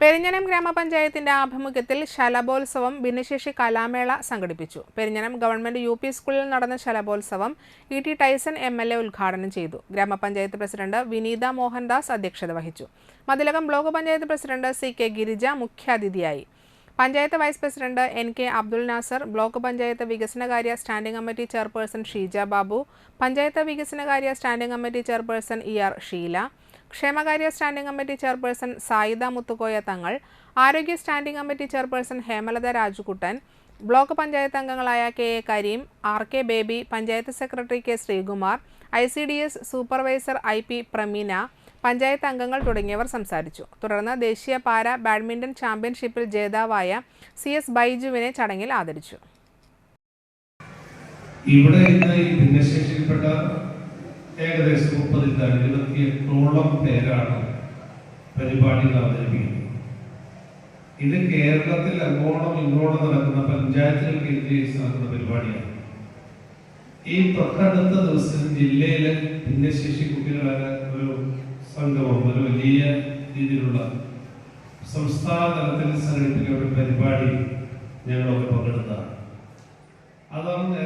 പെരിഞ്ഞനം ഗ്രാമപഞ്ചായത്തിന്റെ ആഭിമുഖ്യത്തിൽ ശലഭോത്സവം ഭിന്നശേഷി കലാമേള സംഘടിപ്പിച്ചു. Perinjanam government UP. സ്കൂളിൽ നടന്ന ശലഭോത്സവം ഇ.ടി. Tyson MLA. ഉദ്ഘാടനം ചെയ്തു. ഗ്രാമപഞ്ചായത്ത് പ്രസിഡന്റ് വിനീത മോഹൻദാസ് അധ്യക്ഷത വഹിച്ചു. Mathilakam block panchayat president C K. Girija മുഖ്യാതിഥിയായി. Panchayat vice president N K. Abdul Nasser, block panchayat വികസനകാര്യ standing committee chairperson Sheeja Babu, panchayat വികസനകാര്യ standing committee chairperson E R. Sheela, ക്ഷേമകാര്യ standing committee chairperson Sayida Muthukoya Thangal, ആരോഗ്യ standing committee chairperson Hemalatha Rajukuttan, block panchayat അംഗങ്ങളായ K A. Karim, R K. Baby, panchayat secretary K. Sreekumar, ICDS supervisor I.P. Prameena, panchayat അംഗങ്ങൾ തുടങ്ങിയവർ സംസാരിച്ചു. തുടർന്ന് ദേശീയ പാര ബാഡ്മിന്റൺ ചാമ്പ്യൻഷിപ്പിൽ ജേതാവായ CS ബൈജുവിനെ ചടങ്ങിൽ ആദരിച്ചു. ഇവിടെ ഭിന്നശേഷിയിൽപ്പെട്ട ഏകദേശം 28ഓളം പേരാണ് പരിപാടിയിൽ അവതരിപ്പിക്കുന്നത്. ഇത് കേരളത്തിൽ അങ്ങോളം ഇങ്ങോളം നടക്കുന്ന പഞ്ചായത്തുകൾ കേന്ദ്രീകരിച്ച് നടക്കുന്ന പരിപാടിയാണ്. ഈ തൊട്ടടുത്ത ദിവസം ജില്ലയിലെ ഭിന്നശേഷി കുട്ടികളുടെ ഒരു സംഗമം, ഒരു വലിയ രീതിയിലുള്ള സംസ്ഥാന തലത്തിൽ സംഘടിപ്പിക്കുന്ന ഒരു പരിപാടി ഞങ്ങളൊക്കെ പങ്കെടുത്താണ്. അതാണ്